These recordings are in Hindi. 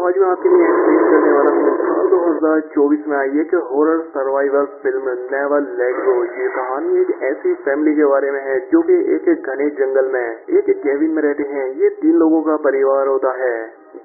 आज मैं आपके लिए एक्सप्लेन करने वाला हूँ साल 2024 में आई एक horror survival film never let go. ये कहानी एक ऐसी फैमिली के बारे में है जो कि एक घने जंगल में एक केबिन में रहते हैं। ये 3 लोगों का परिवार होता है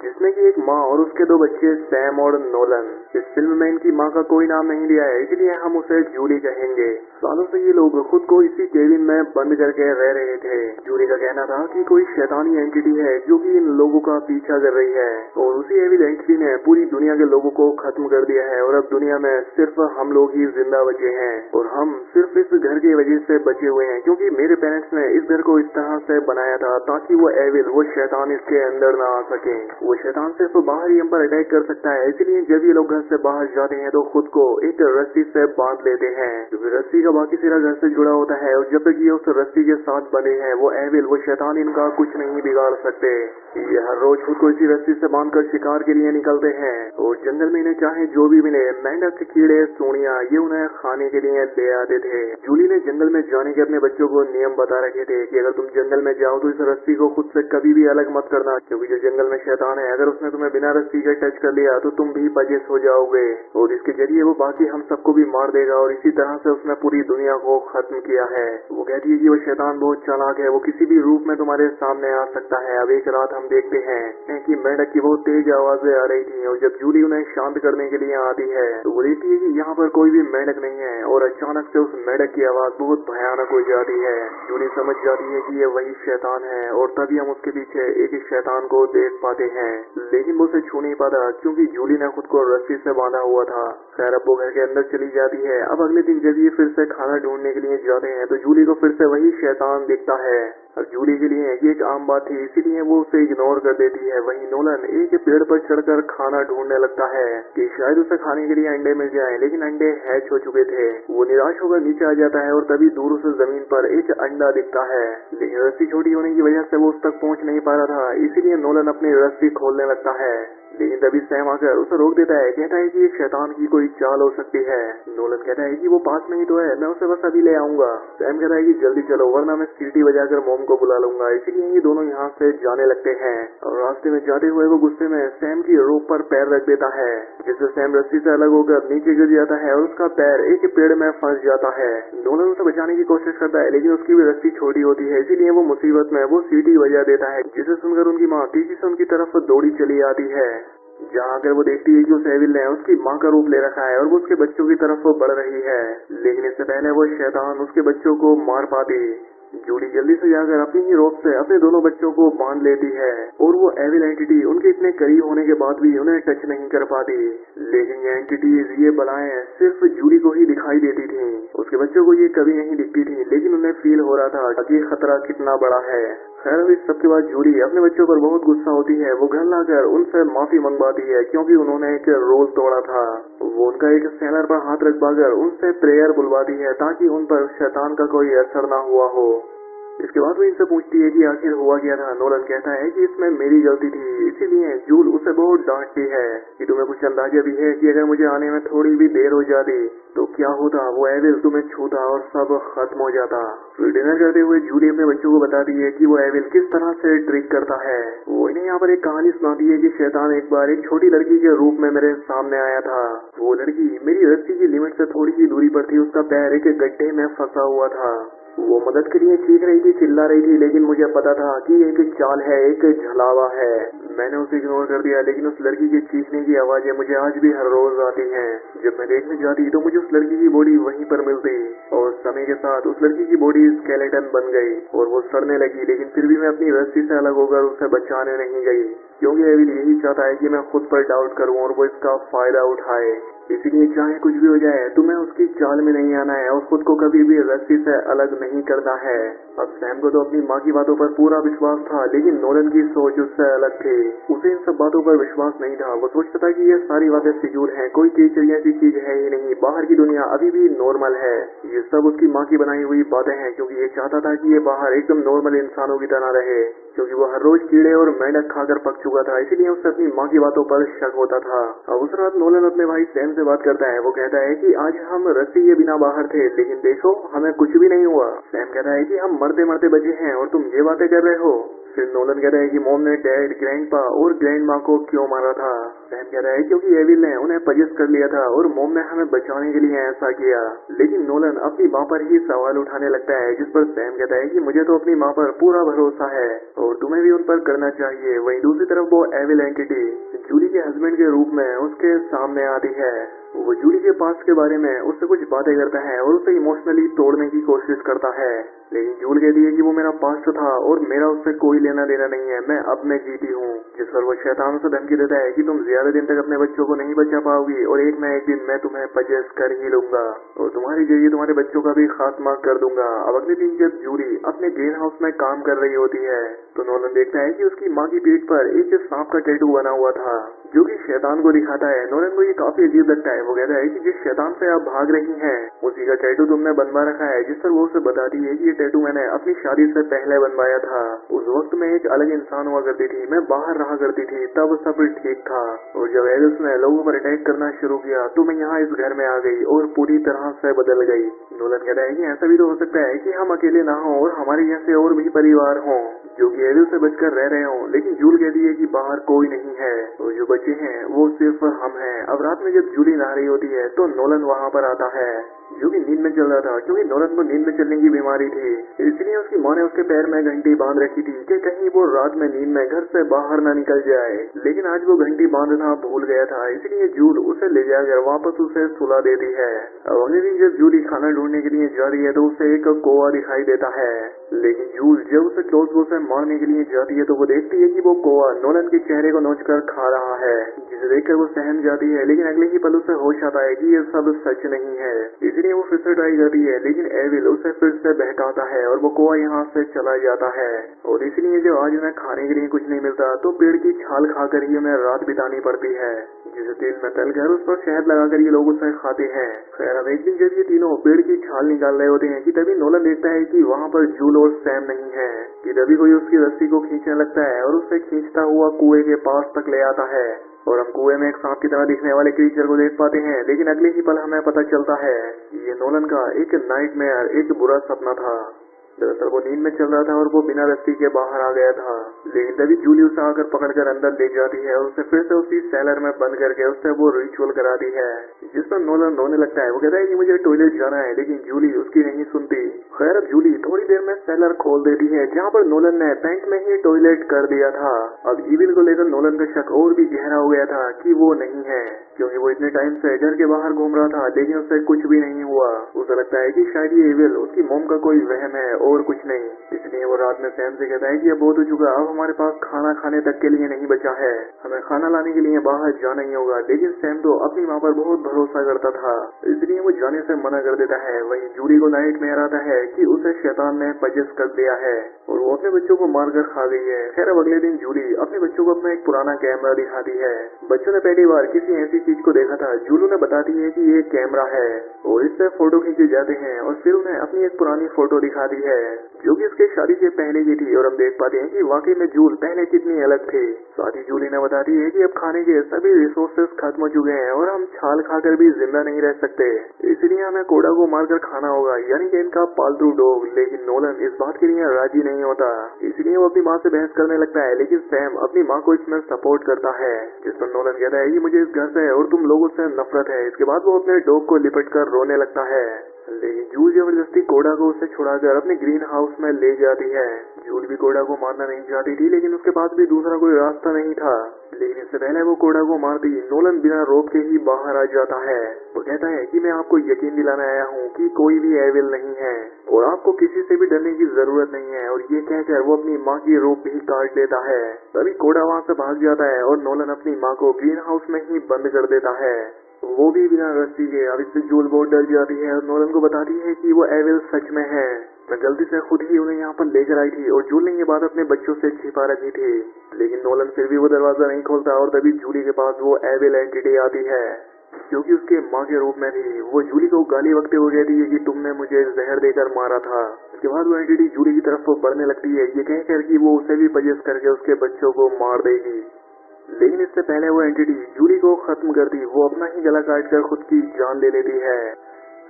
जिसमें कि एक माँ और उसके 2 बच्चे सैम और नोलन। इस फिल्म में इनकी माँ का कोई नाम नहीं लिया है, इसलिए हम उसे जूली कहेंगे। सालों से ये लोग खुद को इसी केबिन में बंद करके रह रहे थे। जूली का कहना था कि कोई शैतानी एंटिटी है जो कि इन लोगों का पीछा कर रही है और उसी एविल एंटिटी ने पूरी दुनिया के लोगों को खत्म कर दिया है और अब दुनिया में सिर्फ हम लोग ही जिंदा बचे हैं और हम सिर्फ इस घर की वजह से बचे हुए हैं क्योंकि मेरे पेरेंट्स ने इस घर को इस तरह से बनाया था ताकि वो एविल, वो शैतान इसके अंदर ना आ सके। वो शैतान सिर्फ बाहर ही हम पर अटैक कर सकता है, इसलिए जब ये लोग घर से बाहर जाते हैं तो खुद को एक रस्सी से बांध लेते हैं क्योंकि रस्सी का बाकी सिरा घर से जुड़ा होता है और जब तक ये उस रस्सी के साथ बंधे हैं वो एविल, वो शैतान इनका कुछ नहीं बिगाड़ सकते। ये हर रोज खुद को इसी रस्सी से बांधकर शिकार के लिए निकलते हैं और जंगल में इन्हें चाहे जो भी मिले, मेंढक, कीड़े, सूढ़ियां, ये उन्हें खाने के लिए ले आते थे। जूली ने जंगल में जाने के अपने बच्चों को नियम बता रखे थे कि अगर तुम जंगल में जाओ तो इस रस्सी को खुद से कभी भी अलग मत करना क्योंकि जो जंगल में शैतान है अगर उसने तुम्हें बिना रस्सी के टच कर लिया तो तुम भी पजेस हो जाओगे और इसके जरिए वो बाकी हम सबको भी मार देगा और इसी तरह से उसने पूरी दुनिया को खत्म किया है। वो कहती है कि वो शैतान बहुत चालाक है, वो किसी भी रूप में तुम्हारे सामने आ सकता है। अब एक रात हम देखते हैं कि मेंढक की बहुत तेज आवाजें आ रही थी और जब जूली उन्हें शांत करने के लिए आती है तो वो देखती है कि यहाँ पर कोई भी मेंढक नहीं है और अचानक से उस मेंढक की आवाज बहुत भयानक हो जाती है। जूली समझ जाती है कि ये वही शैतान है और तभी हम उसके पीछे एक शैतान को देख पाते हैं, लेकिन वो उसे छू नहीं पाता क्योंकि जूली ने खुद को रस्सी से बांधा हुआ था। खैर अब वो घर के अंदर चली जाती है। अब अगले दिन जब ये फिर से खाना ढूंढने के लिए जाते हैं तो जूली को फिर से वही शैतान दिखता है। अब जूली के लिए ये एक आम बात थी, इसीलिए वो उसे इग्नोर कर देती है। वहीं नोलन एक पेड़ पर चढ़कर खाना ढूंढने लगता है कि शायद उसे खाने के लिए अंडे मिल जाए, लेकिन अंडे हैच हो चुके थे। वो निराश होकर नीचे आ जाता है और तभी दूर से जमीन पर एक अंडा दिखता है, लेकिन रस्सी छोटी होने की वजह से वो उस तक पहुंच नहीं पा रहा था, इसीलिए नोलन अपनी रस्सी खोलने लगता है। लेकिन तभी सैम आकर उसे रोक देता है, कहता है कि ये शैतान की कोई चाल हो सकती है। नोलन कहता है कि वो पास में ही तो है, मैं उसे बस अभी ले आऊंगा। सैम कहता है कि जल्दी चलो वरना मैं सीटी बजाकर मॉम को बुला लूंगा। इसीलिए ये दोनों यहाँ से जाने लगते हैं और रास्ते में जाते हुए वो गुस्से में सैम की रोप पर पैर रख देता है जिससे सैम रस्सी से अलग होकर नीचे गिर जाता है और उसका पैर एक पेड़ में फंस जाता है। नोलन उसे बचाने की कोशिश करता है लेकिन उसकी भी रस्सी छोटी होती है, इसीलिए वो मुसीबत में वो सीटी बजा देता है जिसे सुनकर उनकी माँ तेजी से उनकी तरफ दौड़ी चली आती है। जहाँ आकर वो देखती है कि उस एविल ने उसकी माँ का रूप ले रखा है और वो उसके बच्चों की तरफ बढ़ रही है, लेकिन इससे पहले वो शैतान उसके बच्चों को मार पाती। जूली जल्दी से जाकर अपनी ही रोप से अपने दोनों बच्चों को बांध लेती है और वो एविल एंटिटी उनके इतने करीब होने के बाद भी उन्हें टच नहीं कर पाती। लेकिन ये एंटिटीज, ये बलाएं सिर्फ जूली को ही दिखाई देती थी, उसके बच्चों को ये कभी नहीं दिखती थी, लेकिन उन्हें फील हो रहा था कि खतरा कितना बड़ा है। खैर इस सब के बाद जूली अपने बच्चों पर बहुत गुस्सा होती है। वो घर लाकर उनसे माफी मंगवाती है क्योंकि उन्होंने एक रोल तोड़ा था। वो उनका एक सेलर पर हाथ रख पाकर उनसे प्रेयर बुलवाती है ताकि उन पर शैतान का कोई असर ना हुआ हो। इसके बाद वो इनसे पूछती है कि आखिर हुआ क्या था। नोलन कहता है कि इसमें मेरी गलती थी, इसीलिए जूल उसे बहुत डांटती है कि तुम्हें कुछ अंदाजा भी है कि अगर मुझे आने में थोड़ी भी देर हो जाती तो क्या होता, वो एविल तुम्हें छूता और सब खत्म हो जाता। फिर डिनर करते हुए जूली अपने बच्चों को बताती है कि वो एविल किस तरह से ट्रिक करता है। वो इन्हें यहाँ पर एक कहानी सुनाती है कि शैतान एक बार एक छोटी लड़की के रूप में मेरे सामने आया था। वो लड़की मेरी रस्सी की लिमिट से थोड़ी ही दूरी पर थी, उसका पैर एक गड्ढे में फंसा हुआ था। वो मदद के लिए चीख रही थी, चिल्ला रही थी, लेकिन मुझे पता था कि एक चाल है, एक झलावा है। मैंने उसे इग्नोर कर दिया, लेकिन उस लड़की के चीखने की आवाजें मुझे आज भी हर रोज आती हैं। जब मैं देखने जाती तो मुझे उस लड़की की बॉडी वहीं पर मिलती और समय के साथ उस लड़की की बॉडी स्केलेटन बन गई और वो सड़ने लगी, लेकिन फिर भी मैं अपनी रस्सी से अलग होकर उसे बचाने नहीं गई क्योंकि एविल यही चाहता है कि मैं खुद पर डाउट करूं और वो इसका फायदा उठाए। इसीलिए चाहे कुछ भी हो जाए तुम्हें उसकी चाल में नहीं आना है और खुद को कभी भी रस्सी से अलग नहीं करना है। अब सैम को तो अपनी माँ की बातों पर पूरा विश्वास था, लेकिन नोलन की सोच उससे अलग थी। उसे इन सब बातों पर विश्वास नहीं था। वो सोचता था कि ये सारी बातें फिजूल हैं, कोई टीचर ऐसी चीज है ही नहीं, बाहर की दुनिया अभी भी नॉर्मल है। ये सब उसकी माँ की बनाई हुई बातें हैं क्योंकि ये चाहता था कि ये बाहर एकदम नॉर्मल इंसानों की तरह रहे, क्योंकि वो हर रोज कीड़े और मेंढक खाकर पक चुका था, इसीलिए उसे अपनी माँ की बातों पर शक होता था। अब उस रात नोलन अपने भाई सैम से बात करता है। वो कहता है कि आज हम रस्सी के बिना बाहर थे, लेकिन देखो हमें कुछ भी नहीं हुआ। सैम कहता है कि हम मरते मरते बचे हैं और तुम ये बातें कर रहे हो। फिर नोलन कहता है कि मॉम ने डैड, ग्रैंडपा और ग्रैंड माँ को क्यों मारा था। सैम कहता है क्योंकि एविल ने उन्हें पजेस कर लिया था और मॉम ने हमें बचाने के लिए ऐसा किया। लेकिन नोलन अपनी माँ पर ही सवाल उठाने लगता है, जिस पर सैम कहता है कि मुझे तो अपनी माँ पर पूरा भरोसा है और तुम्हें भी उन पर करना चाहिए। वहीं दूसरी तरफ वो एविल एंटिटी जूली के हस्बैंड के रूप में उसके सामने आती है। वो जूली के पास्ट के बारे में उससे कुछ बातें करता है और उसे इमोशनली तोड़ने की कोशिश करता है, लेकिन जूल कहती है कि वो मेरा पास्ट था और मेरा उससे कोई लेना देना नहीं है, मैं अब में जीती हूँ। जिस पर वो शैतान उसे धमकी देता है कि तुम ज्यादा दिन तक अपने बच्चों को नहीं बचा पाओगी और एक न एक दिन मैं तुम्हें पजेस कर ही लूंगा और तुम्हारी जरिए तुम्हारे बच्चों का भी खात्मा कर दूंगा। अब अगले दिन जब जूली अपने ग्रीन हाउस में काम कर रही होती है तो नोलन देखता है कि उसकी माँ की पीठ पर एक सांप का टैटू बना हुआ था जो कि शैतान को दिखाता है। नोलन को ये काफी अजीब लगता है। वो कहता है कि जिस शैतान से आप भाग रही हैं उसी का टैटू तुमने बनवा रखा है, जिस पर वो उसे बताती है कि ये टैटू मैंने अपनी शादी से पहले बनवाया था। उस वक्त मैं एक अलग इंसान हुआ करती थी, मैं बाहर रहा करती थी, तब सब ठीक था और जब एलिस ने लोगों पर अटैक करना शुरू किया तो मैं यहाँ इस घर में आ गई और पूरी तरह से बदल गई। नोलन कहता है कि ऐसा भी तो हो सकता है कि हम अकेले ना हो और हमारे जैसे और भी परिवार हों जो कि एलिस से बचकर रह रहे हों, लेकिन जूल कहती है कि बाहर कोई नहीं है और जो बचे हैं वो सिर्फ हम हैं। अब रात में जब जूली नहा रही होती है तो नोलन वहाँ पर आता है जो कि नींद में चल रहा था, क्योंकि नोलन को नींद में चलने की बीमारी थी, इसलिए उसकी माँ ने उसके पैर में घंटी बांध रखी थी कि कहीं वो रात में नींद में घर से बाहर ना निकल जाए। लेकिन आज वो घंटी बांधना भूल गया था, इसलिए जूल उसे ले जाकर वापस उसे सुला देती है। अब अगले दिन जब जूली खाना ढूंढने के लिए जा रही है तो उसे एक कौवा दिखाई देता है, लेकिन जूल जब उसे क्लोज से मारने के लिए जाती है तो वो देखती है कि वो कौवा नोलन के चेहरे को नोचकर खा रहा है, जिसे देखकर वो सहम जाती है। लेकिन अगले ही पल उसे होश आता है कि ये सब सच नहीं है, इसलिए वो फिर से ट्राई करती है, लेकिन एविल उसे फिर से बहकाता है और वो कौवा यहाँ से चला जाता है। और इसलिए जब आज उन्हें खाने के लिए कुछ नहीं मिलता तो पेड़ की छाल खाकर ही उन्हें रात बितानी पड़ती है, जिसे तेल में तलकर उस पर शहद लगाकर ये लोग उसे खाते हैं। खैर अब एक दिन जब ये तीनों पेड़ की छाल निकाल रहे होते हैं कि तभी नोलन देखता है कि वहाँ पर जूल और सैम नहीं है, कि तभी कोई उसकी रस्सी को खींचने लगता है और उसे खींचता हुआ कुएं के पास तक ले आता है और हम कुएं में एक सांप की तरह दिखने वाले क्रीचर को देख पाते हैं। लेकिन अगले ही पल हमें पता चलता है ये नोलन का एक नाइटमेयर, एक बुरा सपना था। दरअसल वो नींद में चल रहा था और वो बिना रस्सी के बाहर आ गया था, लेकिन तभी जूली उसे आकर पकड़कर अंदर ले जाती है और उसे फिर से उसी सेलर में बंद करके उससे वो रिचुअल कराती है, जिस पर नोलन रोने लगता है। वो कहता है कि मुझे टॉयलेट जाना है, लेकिन जूली उसकी नहीं सुनती। खैर अब जूली थोड़ी देर में सेलर खोल देती है जहाँ पर नोलन ने पेंट में ही टॉयलेट कर दिया था। अब इविल को लेकर नोलन का शक और भी गहरा हो गया था कि वो नहीं है, क्योंकि वो इतने टाइम से घर के बाहर घूम रहा था लेकिन उससे कुछ भी नहीं हुआ। उसे लगता है कि शायद ये इविल उसकी मॉम का कोई वहम है और कुछ नहीं। इसलिए वो रात में सैम से कहता है कि अब बहुत हो चुका, अब हमारे पास खाना खाने तक के लिए नहीं बचा है, हमें खाना लाने के लिए बाहर जाना ही होगा। लेकिन सैम तो अपनी माँ पर बहुत भरोसा करता था, इसलिए वो जाने से मना कर देता है। वहीं जूली को नाइट में आता है कि उसे शैतान ने पजेस कर दिया है और वो अपने बच्चों को मारकर खा गई है। खैर अब अगले दिन जूली अपने बच्चों को अपना एक पुराना कैमरा दिखाती है। बच्चों ने पहली बार किसी ऐसी चीज को देखा था। जूलू ने बताती है कि ये कैमरा है और इससे फोटो खींचे जाते हैं और फिर उन्हें अपनी एक पुरानी फोटो दिखाती है जो कि उसके शादी से पहले की थी और हम देख पाते हैं कि वाकई में जूल पहले कितनी अलग थी। साथ ही जूली ने बताती है कि अब खाने के सभी रिसोर्सेज खत्म हो चुके हैं और हम छाल खाकर भी जिंदा नहीं रह सकते, इसलिए हमें कोड़ा को मारकर खाना होगा, यानी कि इनका पालतू डॉग। लेकिन नोलन इस बात के लिए राजी नहीं होता, इसलिए वो अपनी माँ से बहस करने लगता है। लेकिन सैम अपनी माँ को इसमें सपोर्ट करता है, जिस पर नोलन कहता है कि मुझे इस घर से और तुम लोगों से नफरत है। इसके बाद वो अपने डॉग को लिपट कर रोने लगता है, लेकिन जूल जबरदस्ती कोड़ा को उसे छुड़ाकर अपने ग्रीन हाउस में ले जाती है। जूल भी कोड़ा को मारना नहीं चाहती थी, लेकिन उसके पास भी दूसरा कोई रास्ता नहीं था। लेकिन इससे पहले वो कोड़ा को मारती नोलन बिना रोक के ही बाहर आ जाता है। वो कहता है कि मैं आपको यकीन दिलाने आया हूँ कि कोई भी एविल नहीं है और आपको किसी से भी डरने की जरूरत नहीं है। और ये कहकर वो अपनी माँ की रोप भी काट लेता है। तभी कोड़ा वहाँ से भाग जाता है और नोलन अपनी माँ को ग्रीन हाउस में ही बंद कर देता है, वो भी बिना रस्सी के। अब इससे जूल बहुत डर जाती है और नोलन को बताती है कि वो एविल सच में है, मैं गलती से खुद ही उन्हें यहाँ पर लेकर आई थी और जूल ने ये बात अपने बच्चों से छिपा रखी थी। लेकिन नोलन फिर भी वो दरवाजा नहीं खोलता और तभी जूली के पास वो एविल एंटिटी आती है जो कि उसके माँ के रूप में थी। वो जूली को गाली बकते हुए कहती है कि तुमने मुझे जहर देकर मारा था। इसके बाद वो एंटिटी जूली की तरफ बढ़ने लगती है, ये कहकर कि वो उसे भी पजेस करके उसके बच्चों को मार देगी। लेकिन इससे पहले वो एंटिटी जूली को खत्म करती, वो अपना ही गला काटकर खुद की जान ले लेती है।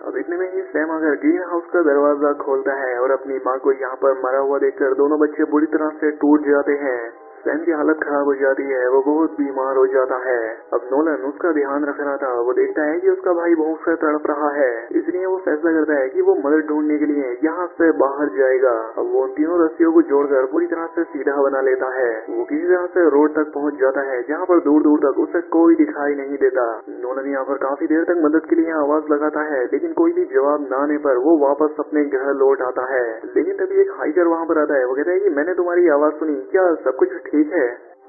अब इतने में ही सैम आकर ग्रीन हाउस का दरवाजा खोलता है और अपनी माँ को यहाँ पर मरा हुआ देखकर दोनों बच्चे बुरी तरह से टूट जाते हैं। सैम की हालत खराब हो जाती है, वो बहुत बीमार हो जाता है। अब नोलन उसका ध्यान रख रहा था, वो देखता है कि उसका भाई भूख से तड़प रहा है, इसलिए वो फैसला करता है कि वो मदद ढूंढने के लिए यहाँ से बाहर जाएगा। अब वो उन तीनों रस्सियों को जोड़कर पूरी तरह से सीधा बना लेता है। वो किसी तरह से रोड तक पहुँच जाता है जहाँ पर दूर दूर तक उसे कोई दिखाई नहीं देता। नोलन यहाँ पर काफी देर तक मदद के लिए आवाज लगाता है, लेकिन कोई भी जवाब न आने पर वो वापस अपने घर लौट आता है। लेकिन तभी एक हाइकर वहाँ पर आता है। वो कहता है कि मैंने तुम्हारी आवाज सुनी, क्या सब कुछ ठीक है?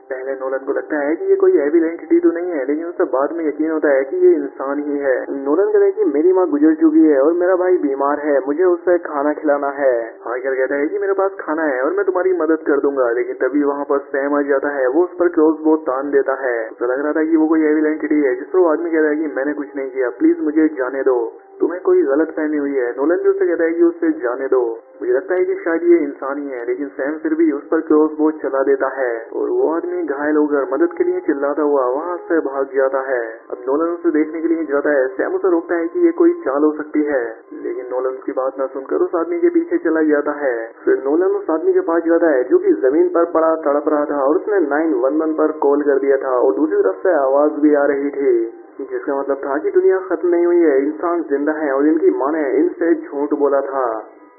पहले नोलन को लगता है कि ये कोई एविल एंटिटी तो नहीं है, लेकिन उसे बाद में यकीन होता है कि ये इंसान ही है। नोलन कहता है कि मेरी माँ गुजर चुकी है और मेरा भाई बीमार है, मुझे उसे खाना खिलाना है। हाइकर कहता है कि मेरे पास खाना है और मैं तुम्हारी मदद कर दूंगा। लेकिन तभी वहाँ पर सैम आ जाता है, वो उस पर क्रॉसबो तान देता है। उसे लग रहा था कि वो कोई एविल एंटिटी है, जिस पर वो आदमी कहता है कि मैंने कुछ नहीं किया, प्लीज मुझे जाने दो, तुम्हें कोई गलत फहमी हुई है। नोलन भी उसे कहता है कि उसे जाने दो, मुझे लगता है कि शायद ये इंसान ही है। लेकिन सैम फिर भी उस पर क्रॉसबो चला देता है और वो आदमी घायल होकर मदद के लिए चिल्लाता हुआ वहाँ से भाग जाता है। अब नोलन उसे देखने के लिए जाता है। सैम उसे रोकता है कि ये कोई चाल हो सकती है, लेकिन नोलन उसकी बात न सुनकर उस आदमी के पीछे चला जाता है। फिर नोलन उस आदमी के पास जाता है जो कि जमीन पर पड़ा तड़प रहा था और उसने 911 पर कॉल कर दिया था और दूसरी तरफ से आवाज भी आ रही थी, जिसका मतलब था कि दुनिया खत्म नहीं हुई है, इंसान जिंदा है और इनकी माँ ने इनसे झूठ बोला था।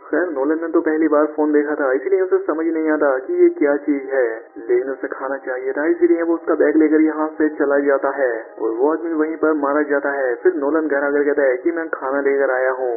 खैर नोलन ने तो पहली बार फोन देखा था, इसलिए उसे समझ नहीं आता कि ये क्या चीज है, लेकिन उसे खाना चाहिए था, इसीलिए वो उसका बैग लेकर यहाँ से चला जाता है और वो आदमी वहीं पर मारा जाता है। फिर नोलन घर आकर कहता है कि मैं खाना लेकर आया हूँ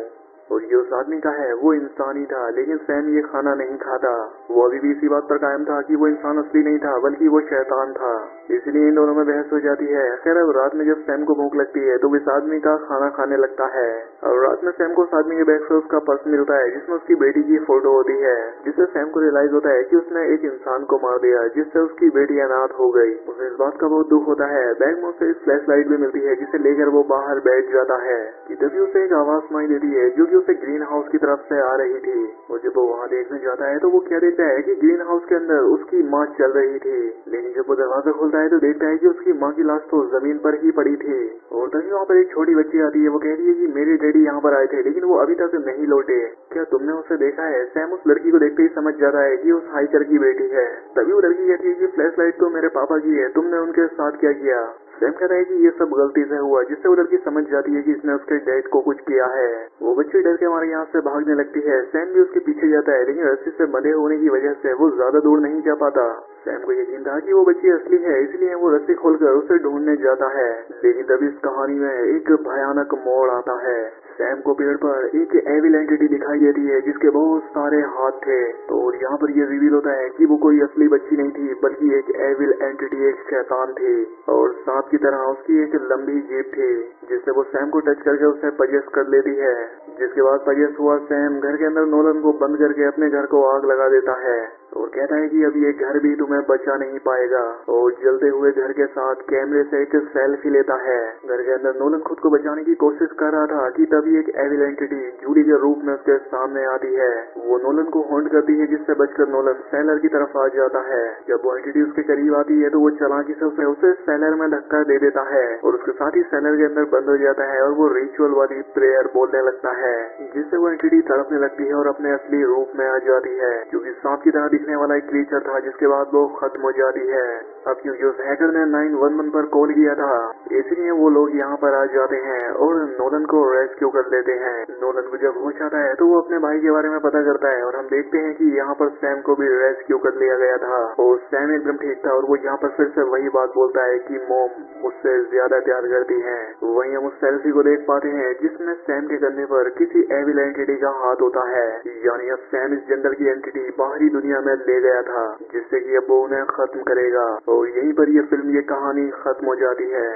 और ये उस आदमी का है, वो इंसान ही था। लेकिन सैम ये खाना नहीं खाता, वो अभी भी इसी बात पर कायम था कि वो इंसान असली नहीं था बल्कि वो शैतान था, इसलिए इन दोनों में बहस हो जाती है। खैर अब रात में जब सैम को भूख लगती है तो वो इस आदमी का खाना खाने लगता है और रात में सैम को उस आदमी के बैग से उसका पर्स मिलता है जिसमें उसकी बेटी की फोटो होती है, जिससे सैम को रियलाइज होता है कि उसने एक इंसान को मार दिया जिससे उसकी बेटी अनाथ हो गई। उसे इस बात का बहुत दुख होता है। बैग में उसे फ्लैश लाइट भी मिलती है जिसे लेकर वो बाहर बैठ जाता है कि तभी उसे एक आवाज सुनाई देती है जो कि उसे ग्रीन हाउस की तरफ से आ रही थी। और जब वो वहाँ देखने जाता है तो वो क्या देखता है कि ग्रीन हाउस के अंदर उसकी माँ चल रही थी, लेकिन जब वो दरवाजा खोलता है तो देखता है कि उसकी माँ की लाश तो जमीन पर ही पड़ी थी। और तभी वहाँ पर एक छोटी बच्ची आती है, वो कहती है कि मेरे डैडी यहाँ पर आए थे लेकिन वो अभी तक नहीं लौटे, क्या तुमने उसे देखा है? सैम उस लड़की को देखते ही समझ जाता है कि उस हाइकर की बेटी है। तभी वो लड़की कहती है कि फ्लैश लाइट तो मेरे पापा की है, तुमने उनके साथ क्या किया? सैम कहता है कि ये सब गलती से हुआ, जिससे वो लड़की समझ जाती है कि इसने उसके डैड को कुछ किया है। वो बच्ची डर के मारे यहाँ से भागने लगती है। सैम भी उसके पीछे जाता है, लेकिन रस्सी से बंधे होने की वजह से वो ज्यादा दूर नहीं जा पाता। सैम को यकीन था कि वो बच्ची असली है, इसलिए वो रस्सी खोलकर उसे ढूंढने जाता है। लेकिन तभी इस कहानी में एक भयानक मोड़ आता है। सैम को पेड़ पर एक एविल एंटिटी दिखाई देती है जिसके बहुत सारे हाथ थे और यहाँ पर ये रिवील होता है कि वो कोई असली बच्ची नहीं थी बल्कि एक एविल एंटिटी, एक शैतान थी और सांप की तरह उसकी एक लंबी जीभ थी जिससे वो सैम को टच करके उसे पजेस कर लेती है। जिसके बाद पजेस हुआ सैम घर के अंदर नोलन को बंद करके अपने घर को आग लगा देता है और कहता है कि अब ये घर भी तुम्हें बचा नहीं पाएगा और जलते हुए घर के साथ कैमरे से एक सेल्फी लेता है। घर के अंदर नोलन खुद को बचाने की कोशिश कर रहा था कि तभी एक एविल एंटिटी जूली के रूप में उसके सामने आती है। वो नोलन को हॉन्ट करती है जिससे बचकर नोलन सेलर की तरफ आ जाता है। जब वो एंटिटी उसके करीब आती है तो वो चालाकी से उसे सेलर में धक्का दे देता है और उसके साथ ही सेलर के अंदर बंद हो जाता है और वो रिचुअल वाली प्रेयर बोलने लगता है जिससे वो एंटिटी तड़पने लगती है और अपने असली रूप में आ जाती है, क्योंकि सांप की तरह दिखने वाला एक क्रीचर था जिसके बाद वो खत्म हो जाती है। अब क्योंकि उस हैकर ने 911 पर कॉल किया था इसलिए वो लोग यहाँ पर आ जाते हैं और नोलन को रेस्क्यू कर लेते हैं। नोलन को जब होश आता है तो वो अपने भाई के बारे में पता करता है और हम देखते हैं कि यहाँ पर सैम को भी रेस्क्यू कर लिया गया था और सैम एकदम ठीक था और वो यहाँ पर फिर से वही बात बोलता है कि मॉम मुझसे ज्यादा प्यार करती है। वहीं हम उस सेल्फी को देख पाते हैं जिसमें सैम के कंधे पर किसी एविल एंटिटी का हाथ होता है, यानी अब सैम इस जंगल की एंटिटी बाहरी दुनिया में ले गया था जिससे कि अब वो उन्हें खत्म करेगा और यहीं पर ये फिल्म, ये कहानी खत्म हो जाती है।